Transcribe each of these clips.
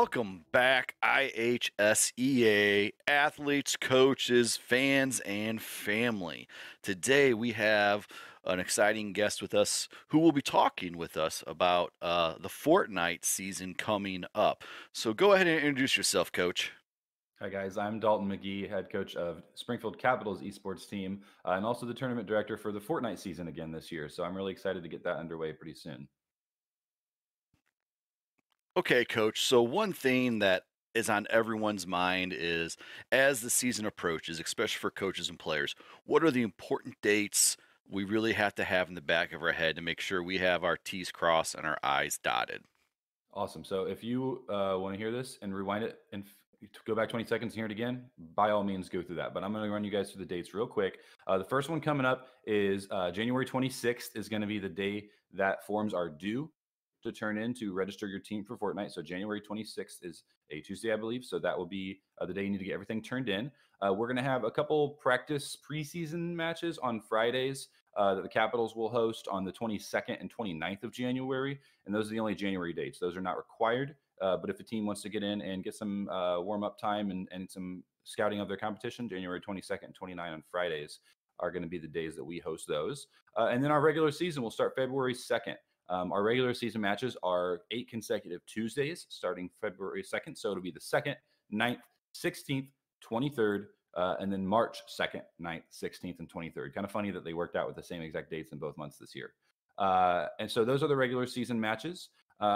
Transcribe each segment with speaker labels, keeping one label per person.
Speaker 1: Welcome back, IHSEA athletes, coaches, fans, and family. Today we have an exciting guest with us who will be talking with us about the Fortnite season coming up. So go ahead and introduce yourself, Coach.
Speaker 2: Hi guys, I'm Dalton Mcgee, head coach of Springfield Capital's esports team, and also the tournament director for the Fortnite season again this year. So I'm really excited to get that underway pretty soon.
Speaker 1: Okay, Coach. So one thing that is on everyone's mind is as the season approaches, especially for coaches and players, what are the important dates we really have to have in the back of our head to make sure we have our T's crossed and our I's dotted?
Speaker 2: Awesome. So if you want to hear this and rewind it and go back 20 seconds and hear it again, by all means go through that. But I'm going to run you guys through the dates real quick. The first one coming up is January 26th is going to be the day that forms are due to turn in to register your team for Fortnite. So January 26th is a Tuesday, I believe. So that will be the day you need to get everything turned in. We're going to have a couple practice preseason matches on Fridays that the Capitals will host on the 22nd and 29th of January. And those are the only January dates. Those are not required. But if the team wants to get in and get some warm-up time and some scouting of their competition, January 22nd and 29th on Fridays are going to be the days that we host those. And then our regular season will start February 2nd. Our regular season matches are 8 consecutive Tuesdays starting February 2nd. So it'll be the 2nd, 9th, 16th, 23rd, and then March 2nd, 9th, 16th, and 23rd. Kind of funny that they worked out with the same exact dates in both months this year. And so those are the regular season matches.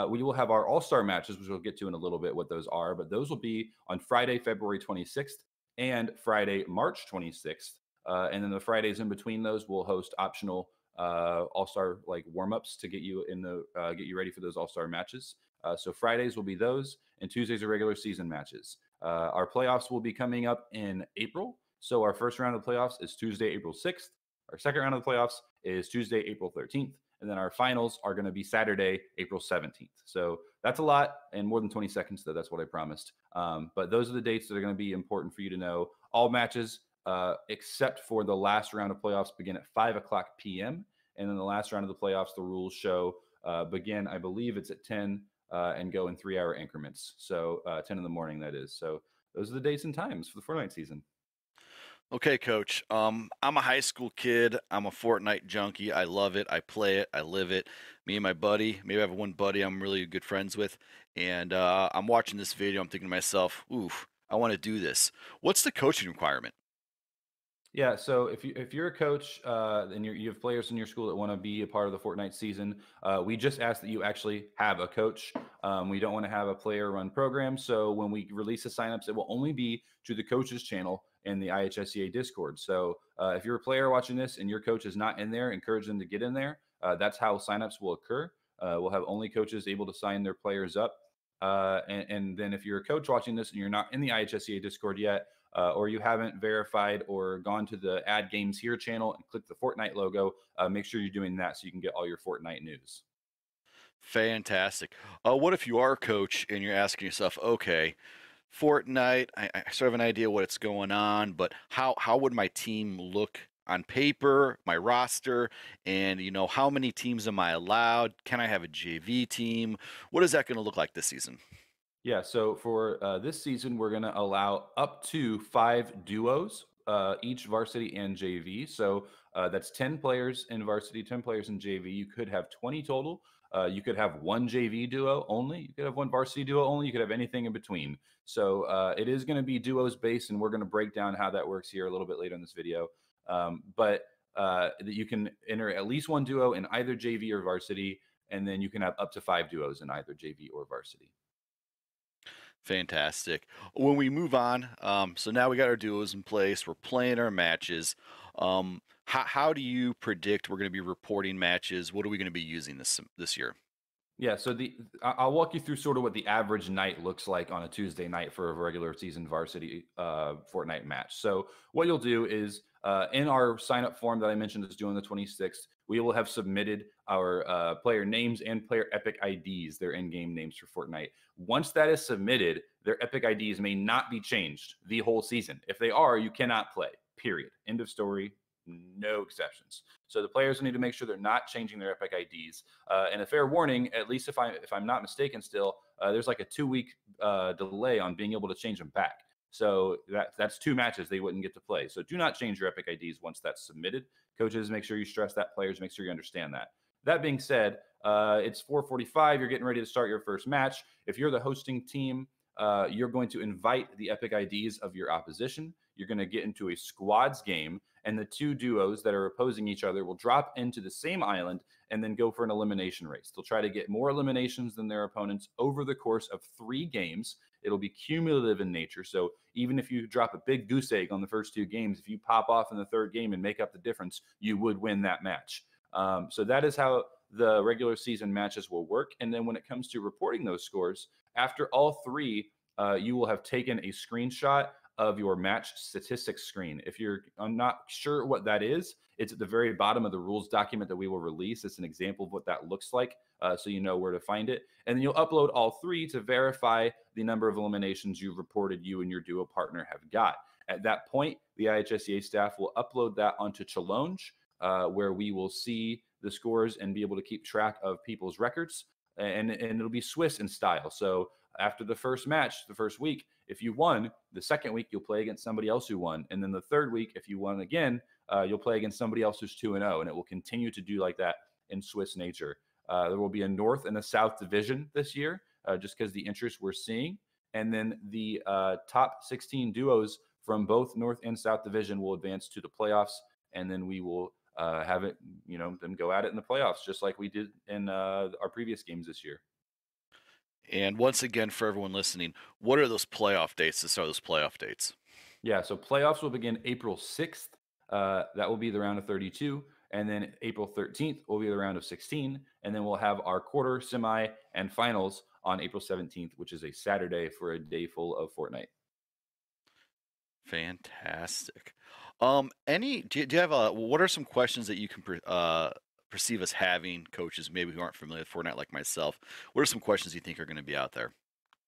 Speaker 2: We will have our all-star matches, which we'll get to in a little bit what those are, but those will be on Friday, February 26th and Friday, March 26th. And then the Fridays in between those, we'll host optional all-star like warm-ups to get you in the get you ready for those all-star matches. So Fridays will be those, and Tuesdays are regular season matches. Our playoffs will be coming up in April. So our first round of the playoffs is Tuesday, April 6th. Our second round of the playoffs is Tuesday, April 13th. And then our finals are going to be Saturday, April 17th. So that's a lot and more than 20 seconds, though. That's what I promised. But those are the dates that are going to be important for you to know. All matches, except for the last round of playoffs, begin at 5 o'clock p.m. And then the last round of the playoffs, the rules show begin, I believe it's at 10 and go in 3-hour increments. So 10 in the morning, that is. So those are the dates and times for the Fortnite season.
Speaker 1: Okay, Coach. I'm a high school kid. I'm a Fortnite junkie. I love it. I play it. I live it. Me and my buddy, maybe I have one buddy I'm really good friends with, and I'm watching this video. I'm thinking to myself, oof, I want to do this. What's the coaching requirement?
Speaker 2: Yeah, so if you're a coach and you have players in your school that want to be a part of the Fortnite season, we just ask that you actually have a coach. We don't want to have a player-run program, so when we release the signups, it will only be to the coaches channel in the IHSEA Discord. So if you're a player watching this and your coach is not in there, encourage them to get in there. That's how signups will occur. We'll have only coaches able to sign their players up. And then if you're a coach watching this and you're not in the IHSEA Discord yet, or you haven't verified or gone to the Add Games Here channel and click the Fortnite logo, make sure you're doing that so you can get all your Fortnite news.
Speaker 1: Fantastic. What if you are a coach and you're asking yourself, okay, Fortnite, I sort of have an idea what it's going on, but how would my team look on paper, my roster, and how many teams am I allowed? Can I have a JV team? What is that going to look like this season?
Speaker 2: Yeah, so for this season, we're going to allow up to 5 duos, each varsity and JV. So that's 10 players in varsity, 10 players in JV. You could have 20 total. You could have one JV duo only. You could have one varsity duo only. You could have anything in between. So it is going to be duos based, and we're going to break down how that works here a little bit later in this video. But you can enter at least one duo in either JV or varsity, and then you can have up to 5 duos in either JV or varsity.
Speaker 1: Fantastic. When we move on, so now we got our duos in place. We're playing our matches. How do you predict we're going to be reporting matches? What are we going to be using this year?
Speaker 2: Yeah, so I'll walk you through sort of what the average night looks like on a Tuesday night for a regular season varsity Fortnite match. So what you'll do is in our sign up form that I mentioned is due on the 26th, we will have submitted our player names and player epic IDs, their in-game names for Fortnite. Once that is submitted, their epic IDs may not be changed the whole season. If they are, you cannot play, period. End of story. No exceptions. So the players need to make sure they're not changing their epic IDs. And a fair warning, at least if I'm not mistaken, still there's like a 2 week delay on being able to change them back. So that's 2 matches they wouldn't get to play. So do not change your Epic IDs once that's submitted. Coaches, make sure you stress that. Players, make sure you understand that. That being said, it's 4:45. You're getting ready to start your first match. If you're the hosting team, you're going to invite the Epic IDs of your opposition. You're going to get into a squads game, and the two duos that are opposing each other will drop into the same island and then go for an elimination race. They'll try to get more eliminations than their opponents over the course of 3 games. It'll be cumulative in nature. So even if you drop a big goose egg on the first 2 games, if you pop off in the 3rd game and make up the difference, you would win that match. So that is how the regular season matches will work. And then when it comes to reporting those scores, after all 3, you will have taken a screenshot of your match statistics screen. If you're not sure what that is, it's at the very bottom of the rules document that we will release. It's an example of what that looks like, so you know where to find it. And then you'll upload all 3 to verify the number of eliminations you've reported you and your duo partner have got. At that point, the IHSEA staff will upload that onto Challenge, where we will see the scores and be able to keep track of people's records. And it'll be Swiss in style. So after the first match, the first week, if you won, the second week you'll play against somebody else who won. And then the 3rd week, if you won again, you'll play against somebody else who's 2-0. And it will continue to do like that in Swiss nature. There will be a North and a South division this year, just because the interest we're seeing. And then the top 16 duos from both North and South division will advance to the playoffs. And then we will have it, them go at it in the playoffs, just like we did in our previous games this year.
Speaker 1: And once again, for everyone listening, what are those playoff dates to start those playoff dates?
Speaker 2: Yeah, so playoffs will begin April 6th. That will be the round of 32. And then April 13th will be the round of 16. And then we'll have our quarter, semi, and finals on April 17th, which is a Saturday, for a day full of Fortnite.
Speaker 1: Fantastic. Do you have what are some questions that you can perceive as having, coaches maybe who aren't familiar with Fortnite like myself? What are some questions you think are going to be out there?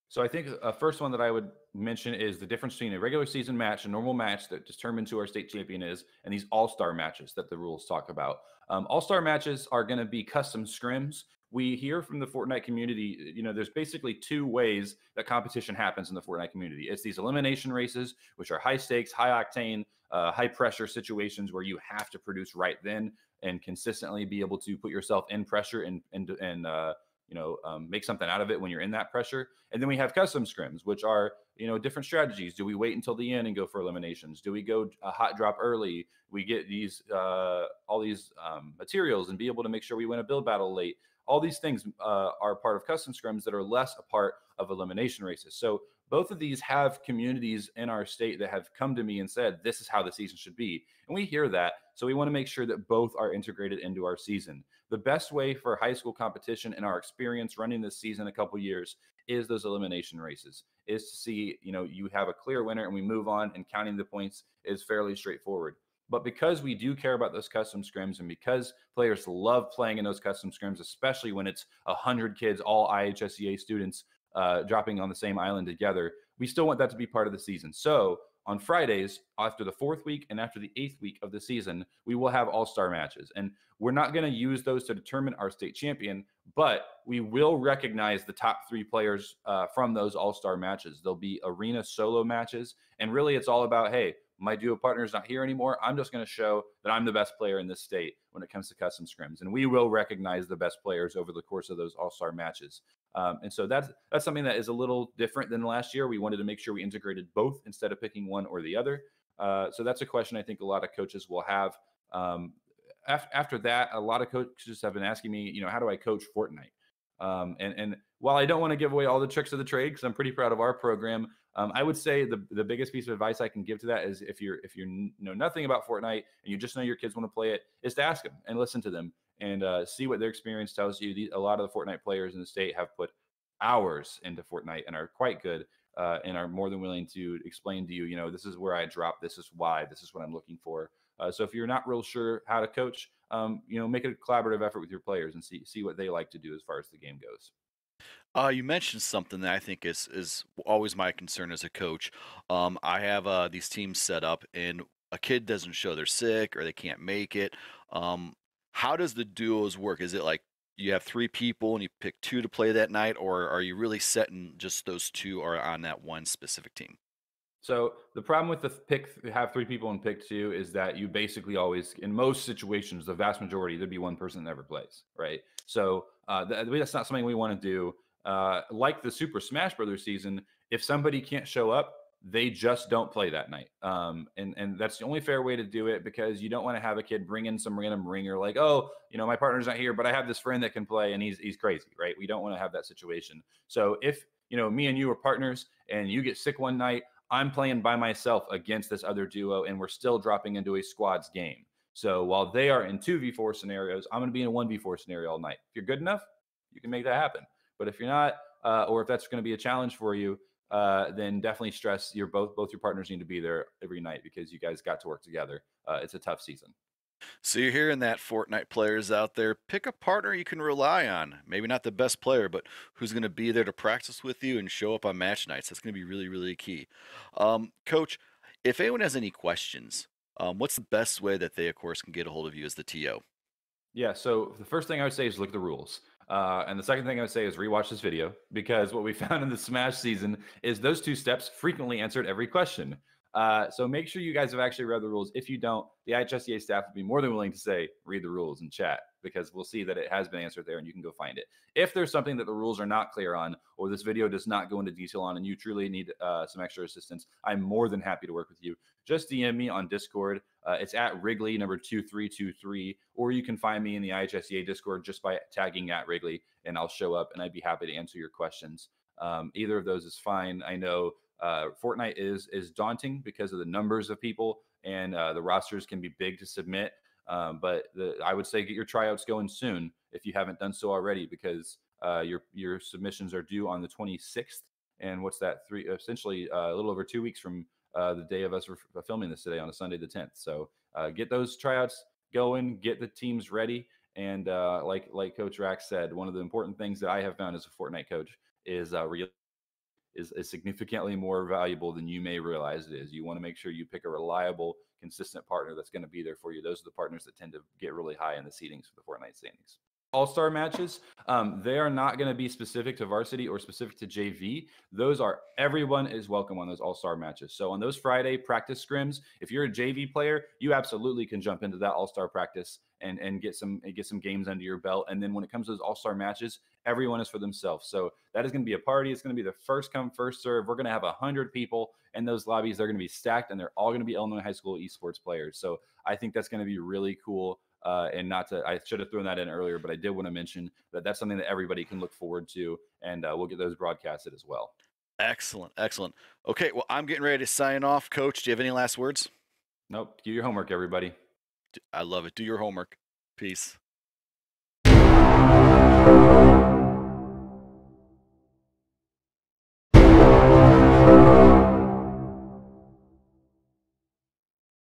Speaker 2: So I think a first one that I would mention is the difference between a regular season match, a normal match that determines who our state champion is, and these all-star matches that the rules talk about. All-star matches are going to be custom scrims. We hear from the Fortnite community, there's basically 2 ways that competition happens in the Fortnite community. It's these elimination races, which are high stakes, high octane, high pressure situations where you have to produce right then and consistently be able to put yourself in pressure and make something out of it when you're in that pressure. And then we have custom scrims, which are, different strategies. Do we wait until the end and go for eliminations? Do we go a hot drop early? We get these, all these materials and be able to make sure we win a build battle late. All these things are part of custom scrims that are less a part of elimination races. So both of these have communities in our state that have come to me and said, this is how the season should be. And we hear that. So we want to make sure that both are integrated into our season. The best way for high school competition, in our experience running this season a couple years, is those elimination races, is to see, you have a clear winner and we move on, and counting the points is fairly straightforward. But because we do care about those custom scrims, and because players love playing in those custom scrims, especially when it's 100 kids, all IHSEA students, dropping on the same island together, we still want that to be part of the season. So on Fridays, after the 4th week and after the 8th week of the season, we will have all-star matches. And we're not going to use those to determine our state champion, but we will recognize the top 3 players from those all-star matches. There'll be arena solo matches. And really, it's all about, hey, my duo partner is not here anymore. I'm just going to show that I'm the best player in this state when it comes to custom scrims. And we will recognize the best players over the course of those all-star matches. And so that's something that is a little different than last year. We wanted to make sure we integrated both instead of picking one or the other. So that's a question I think a lot of coaches will have. After that, a lot of coaches have been asking me, how do I coach Fortnite? And while I don't want to give away all the tricks of the trade, because I'm pretty proud of our program, I would say the biggest piece of advice I can give to that is if you know nothing about Fortnite and you just know your kids want to play it, is to ask them and listen to them and see what their experience tells you. A lot of the Fortnite players in the state have put hours into Fortnite and are quite good and are more than willing to explain to you, this is where I drop, this is why, this is what I'm looking for. So if you're not real sure how to coach, make a collaborative effort with your players and see what they like to do as far as the game goes.
Speaker 1: You mentioned something that I think is always my concern as a coach. I have these teams set up, and a kid doesn't show they're sick or they can't make it. How does the duos work? Is it like you have 3 people and you pick 2 to play that night, or are you really setting just those 2 are on that one specific team?
Speaker 2: So the problem with the have three people and pick two is that you basically always, in most situations, the vast majority, there'd be one person that never plays, right? So that's not something we want to do. Like the Super Smash Brothers season, if somebody can't show up, they just don't play that night. And that's the only fair way to do it because you don't want to have a kid bring in some random ringer like, oh, my partner's not here, but I have this friend that can play and he's crazy, right? We don't want to have that situation. So if me and you are partners and you get sick one night, I'm playing by myself against this other duo, and we're still dropping into a squads game. So while they are in 2v4 scenarios, I'm going to be in a 1v4 scenario all night. If you're good enough, you can make that happen. But if you're not, or if that's going to be a challenge for you, then definitely stress both your partners need to be there every night because you guys got to work together. It's a tough season.
Speaker 1: So you're hearing that, Fortnite players out there, pick a partner you can rely on. Maybe not the best player, but who's going to be there to practice with you and show up on match nights. That's going to be really, really key. Coach, if anyone has any questions, what's the best way that they, of course, can get a hold of you as the TO?
Speaker 2: Yeah. So the first thing I would say is look at the rules. And the second thing I would say is rewatch this video because what we found in the Smash season is those two steps frequently answered every question. So make sure you guys have actually read the rules. If you don't, the IHSEA staff will be more than willing to say, read the rules and chat because we'll see that it has been answered there and you can go find it. If there's something that the rules are not clear on or this video does not go into detail on and you truly need some extra assistance, I'm more than happy to work with you. Just DM me on Discord. It's at Wrigley number 2323, or you can find me in the IHSEA Discord just by tagging at Wrigley, and I'll show up and I'd be happy to answer your questions. Either of those is fine. I know Fortnite is daunting because of the numbers of people and the rosters can be big to submit. But I would say get your tryouts going soon if you haven't done so already because your submissions are due on the 26th. And what's that? Essentially a little over 2 weeks from the day of us filming this today on a Sunday the 10th. So get those tryouts going, get the teams ready. And like Coach Rax said, one of the important things that I have found as a Fortnite coach is is significantly more valuable than you may realize it is. You want to make sure you pick a reliable, consistent partner that's going to be there for you. Those are the partners that tend to get really high in the seedings for the Fortnite standings. All-star matches, they are not going to be specific to varsity or specific to JV. Those are everyone is welcome on those all-star matches. So on those Friday practice scrims, if you're a JV player, you absolutely can jump into that all-star practice and get some games under your belt. And then when it comes to those all-star matches, everyone is for themselves. So that is going to be a party. It's going to be the first come, first serve. We're going to have 100 people in those lobbies. They're going to be stacked, and they're all going to be Illinois high school esports players. So I think that's going to be really cool. And not to, I should have thrown that in earlier, but I did want to mention that that's something that everybody can look forward to, and we'll get those broadcasted as well.
Speaker 1: Excellent, excellent. Okay, well, I'm getting ready to sign off. Coach, do you have any last words?
Speaker 2: Nope. Do your homework, everybody.
Speaker 1: I love it. Do your homework. Peace.